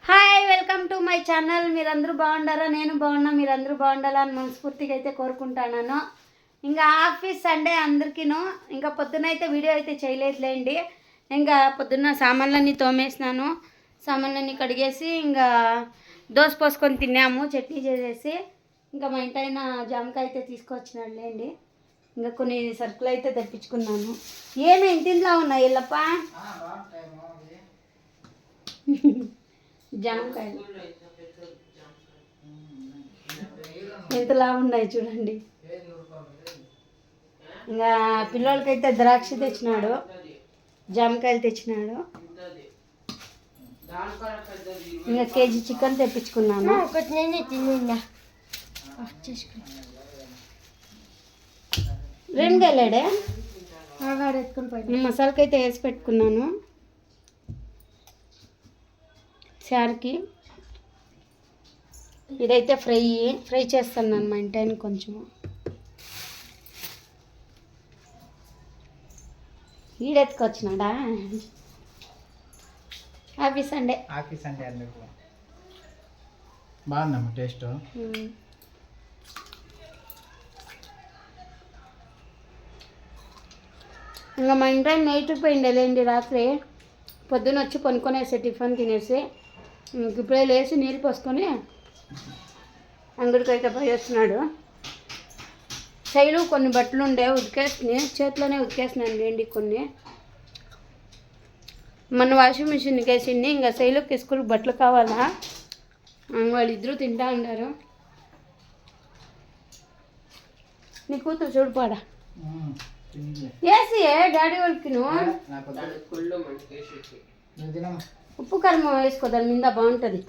Hi, welcome to my channel. మీరందరూ బాగుండారా? నేను బాగున్నా, మీరందరూ బాగుండాలని మనస్ఫూర్తిగా అయితే కోరుకుంటున్నాను. ఇంకా ఆఫీస్ సండే అందరికీను. ఇంకా పొద్దునైతే వీడియో అయితే చేయలేదులేండి. ఇంకా పొద్దున్న సామాన్లన్నీ తోమేసినాను, సామాన్లన్నీ కడిగేసి ఇంకా దోశ పోసుకొని తిన్నాము, చట్నీ చేసేసి. ఇంకా మా ఇంటి అయినా జామకాయ అయితే తీసుకొచ్చినాడులేండి. ఇంకా కొన్ని సరుకులు అయితే తెప్పించుకున్నాను. ఏమి ఇంటిలో ఉన్నాయి ఎల్లప్ప? జామకాయలు ఎంతలా ఉన్నాయి చూడండి. ఇంకా పిల్లలకైతే ద్రాక్ష తెచ్చినాడు, జామకాయలు తెచ్చినాడు. ఇంకా కేజీ చికెన్ తెప్పించుకున్నాను. ఒకటి నేనే తిన్నా, రెండు వెళ్ళాడే ఎత్తుకుని పోయి మసాలాకైతే వేసి పెట్టుకున్నాను. చారుకి ఇదైతే ఫ్రై చేస్తాను మా ఇంటి కొంచెము. ఈడెత్తుకొచ్చినాడా? ఆఫీస్ సండే అందుకు బాగుందమ్మా టేస్ట్. ఇంకా మా ఇంట్లో నైట్ పోయిండేలేండి. రాత్రి పొద్దున్న వచ్చి కొనుక్కొనేసి టిఫిన్ తినేసి ఇప్పుడే లేచి నీళ్ళు పోసుకొని అంగడికి అయితే పోయి వస్తున్నాడు. శైలు కొన్ని బట్టలు ఉండే ఉతికేసి చేతిలోనే ఉతికేసినాను లేండి కొన్ని. మన వాషింగ్ మిషన్కి వేసింది. ఇంకా శైలుకి స్కూల్కి బట్టలు కావాలా, వాళ్ళిద్దరూ తింటా ఉన్నారు. నీ కూతురు చూడుపాడా వేసి డాడీ వాళ్ళకి ఉప్పు కారం వేసుకో, దాని మీద బాగుంటుంది.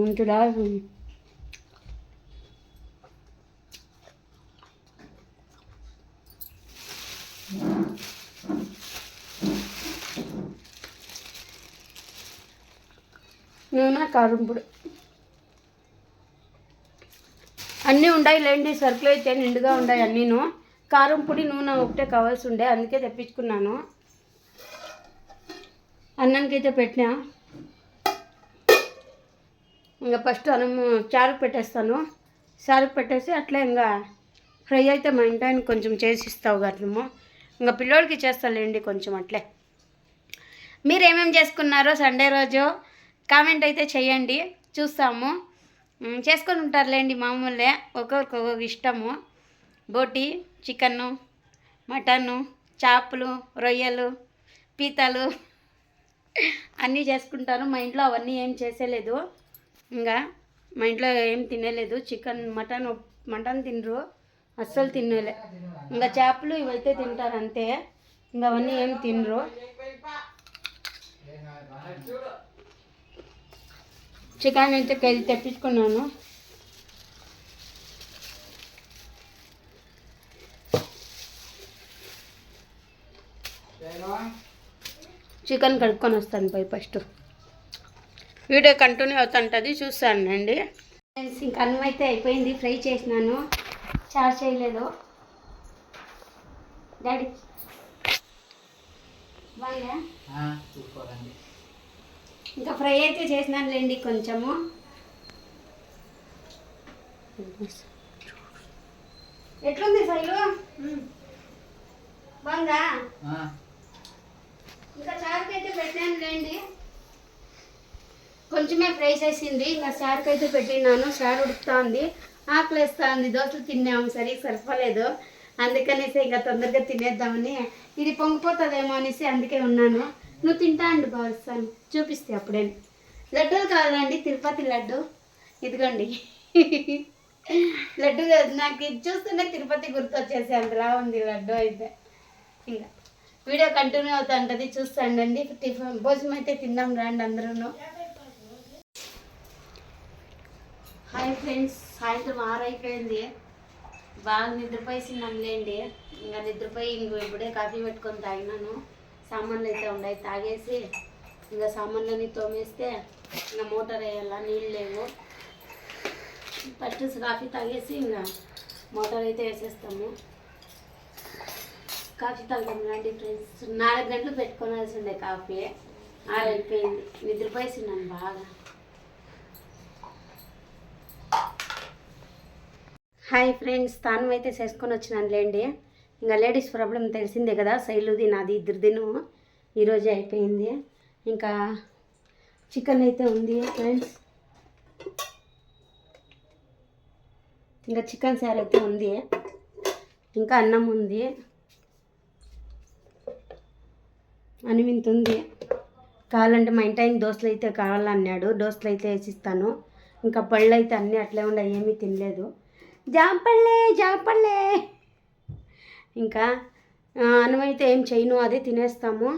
ఉంటుడా నూనె, కారం పొడి అన్నీ ఉన్నాయి లేండి. సరుకులు అయితే నిండుగా ఉన్నాయి అన్నీను. కారం పొడి, నూనె ఒకటే కావాల్సి ఉండే, అందుకే తెప్పించుకున్నాను. అన్నానికి అయితే పెట్టినా. ఇంకా ఫస్ట్ అన్నము చారుకు పెట్టేస్తాను. చారుకు పెట్టేసి అట్లే ఇంకా ఫ్రై అయితే మా ఇంటాయనకి కొంచెం చేసి ఇస్తావు గట్లము. ఇంకా పిల్లోడికి చేస్తాలేండి కొంచెం అట్లే. మీరు ఏమేమి చేసుకున్నారో సండే రోజు కామెంట్ అయితే చేయండి, చూస్తాము. చేసుకొని ఉంటారులేండి మామూలే, ఒక్కొక్కరికి ఒక్కొక్క ఇష్టము. బోటి, చికెను, మటను, చేపలు, రొయ్యలు, పీతలు అన్నీ చేసుకుంటారు. మా ఇంట్లో అవన్నీ ఏం చేసేలేదు. ఇంకా మా ఇంట్లో ఏం తినలేదు. చికెన్, మటన్ తినరు, అస్సలు తినలే. ఇంకా చేపలు ఇవైతే తింటారు అంతే. ఇంకా అవన్నీ ఏం తినరు. చికెన్ అయితే కేజీ తెప్పించుకున్నాను. చికెన్ కడుక్కొని వస్తాను పోయి ఫస్ట్. వీడియో కంటిన్యూ అవుతుంటుంది, చూస్తానండి. ఇంకా అన్నం అయితే అయిపోయింది, ఫ్రై చేసినాను, చారు చేయలేదు. డాడీ బాగా ఇంకా ఫ్రై అయితే చేసినానులేండి కొంచెము. ఎట్లుంది సైలు? బాగుందా? ఇంకా చారుకి అయితే పెట్టానులేండి, కొంచెమే ఫ్రై చేసింది. ఇంకా చారుకి అయితే పెట్టినాను. చారు ఉడుకుతా ఉంది, ఆకలి వేస్తూ ఉంది. దోశలు తిన్నాము, సరిపోలేదు. అందుకనేసి ఇంకా తొందరగా తినేద్దామని, ఇది పొంగిపోతుందేమో అనేసి అందుకే ఉన్నాను. నువ్వు తింటా అండి, బాగుస్తాను చూపిస్తే అప్పుడే. లడ్డూలు కావాలండి, తిరుపతి లడ్డు ఇదిగోండి. లడ్డు నాకు ఇది చూస్తేనే తిరుపతి గుర్తొచ్చేసి అంతలా ఉంది లడ్డు అయితే. ఇంకా వీడియో కంటిన్యూ అవుతా ఉంటుంది, చూస్తాండి. టిఫిన్ భోజనం అయితే తిందాం రండి అందరూ. హాయ్ ఫ్రెండ్స్, సాయంత్రం 6 అయిపోయింది. బాగా నిద్రపోయిసిందంలేండి. ఇంకా నిద్రపోయి ఇప్పుడే కాఫీ పెట్టుకొని తాగినాను. సామాన్లు అయితే ఉన్నాయి, తాగేసి ఇంకా సామాన్లన్నీ తోమేస్తే ఇంకా మోటార్ వేయాలా, నీళ్ళు లేవు. ఫస్ట్ కాఫీ తాగేసి ఇంకా మోటార్ అయితే వేసేస్తాము. కాఫీ తాగుతాం రండి ఫ్రెండ్స్. 4 గంటలు పెట్టుకోవాల్సి ఉండే కాఫీ 6 అయిపోయింది. నిద్రపోయేసిన్నాను బాగా. హాయ్ ఫ్రెండ్స్, స్నానం అయితే చేసుకొని వచ్చినాను లేండి. ఇంకా లేడీస్ ప్రాబ్లం తెలిసిందే కదా, శైలుది నాది ఇద్దరిదిను ఈరోజే అయిపోయింది. ఇంకా చికెన్ అయితే ఉంది ఫ్రెండ్స్. ఇంకా చికెన్ సార్ అయితే ఉంది, ఇంకా అన్నం ఉంది, అనిమింత ఉంది. కావాలంటే మా ఇంటి ఆయన దోశలు అయితే కావాలన్నాడు, దోశలు అయితే వేసిస్తాను. ఇంకా పళ్ళు అయితే అన్నీ అట్లే ఉన్నాయి, ఏమీ తినలేదు. జాంపళ్ళే. ఇంకా అన్నం అయితే ఏం చేయను, అదే తినేస్తాము.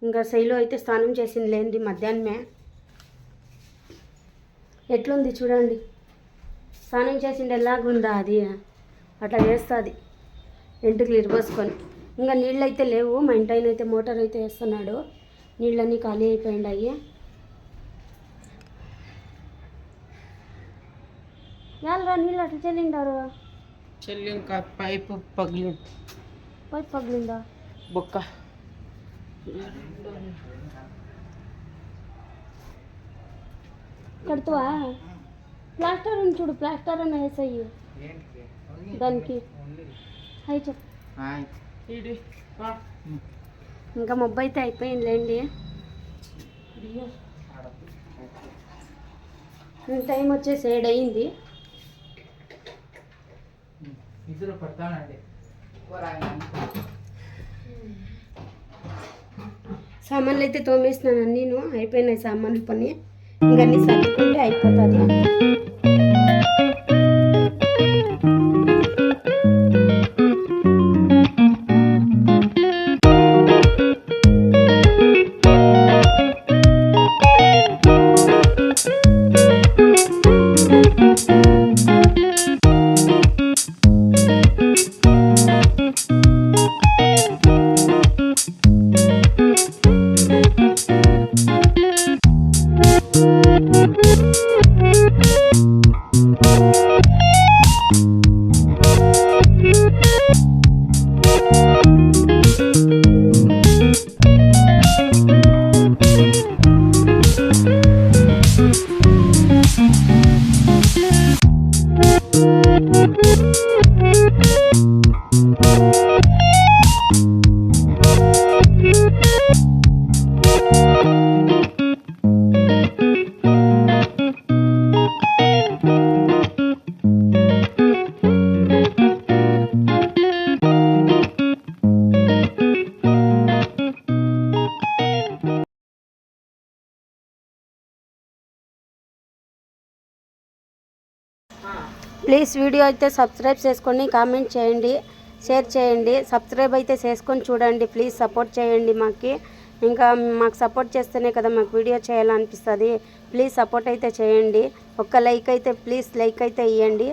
ఇంకా శైలు అయితే స్నానం చేసింది లేండి మధ్యాహ్నమే. ఎట్లుంది చూడండి, స్నానం చేసిండే ఎలాగుందా, అది అట్లా చేస్తుంది ఎంటుకలు ఇరిపోసుకొని. ఇంకా నీళ్ళు అయితే లేవు, మా ఇంటి ఆయన అయితే మోటార్ అయితే వేస్తున్నాడు. నీళ్ళన్నీ ఖాళీ అయిపోయిండాయి. ఎలా నీళ్ళు అట్లా చెల్లిండారు? ఇంకా పైపు పగిలిందా బొక్క. కడుతువా? ప్లాస్టర్ అని చూడు, ప్లాస్టర్ అని వేసాయి దానికి. అయి చెప్పు. ఇంకా మొబ్బు అయితే అయిపోయిందిలేండి. టైం వచ్చేసి 7 అయింది. సామాన్లు అయితే తోమేసినాను, నేను అయిపోయినాయి సామాన్లు పని. ఇంకా అన్ని సర్దుకుంటే అయిపోతుంది. ప్లీజ్ వీడియో అయితే సబ్స్క్రైబ్ చేసుకోండి, కామెంట్ చేయండి, షేర్ చేయండి. సబ్స్క్రైబ్ అయితే చేసుకొని చూడండి. ప్లీజ్ సపోర్ట్ చేయండి మాకు. ఇంకా మాకు సపోర్ట్ చేస్తేనే కదా మాకు వీడియో చేయాలనిపిస్తుంది. ప్లీజ్ సపోర్ట్ అయితే చేయండి. ఒక్క లైక్ అయితే ప్లీజ్ లైక్ అయితే ఇవ్వండి.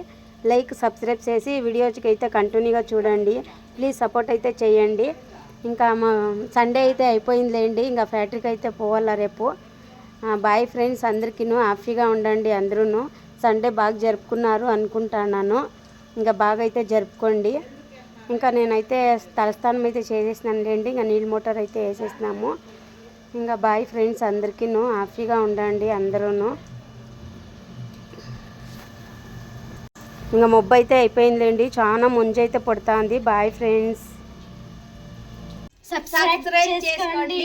లైక్ సబ్స్క్రైబ్ చేసి వీడియోకి అయితే కంటిన్యూగా చూడండి. ప్లీజ్ సపోర్ట్ అయితే చేయండి. ఇంకా మా సండే అయితే అయిపోయిందిలేండి. ఇంకా ఫ్యాక్టరీకి అయితే పోవాలా రేపు. బాయ్ ఫ్రెండ్స్, అందరికీ హ్యాపీగా ఉండండి. అందరూ సండే బాగా జరుపుకున్నారు అనుకుంటున్నాను. ఇంకా బాగా అయితే జరుపుకోండి. ఇంకా నేనైతే తలస్నానం అయితే చేసేసినానులేండి. ఇంకా నీళ్ళ మోటార్ అయితే వేసేసినాము. ఇంకా బాయ్ ఫ్రెండ్స్, అందరికీ హ్యాపీగా ఉండండి అందరూ. ఇంకా మొబ్బు అయితే అయిపోయిందిలేండి, చాలా ముంజైతే పడుతుంది. బాయ్ ఫ్రెండ్స్, సబ్స్క్రైబ్ చేసుకోండి.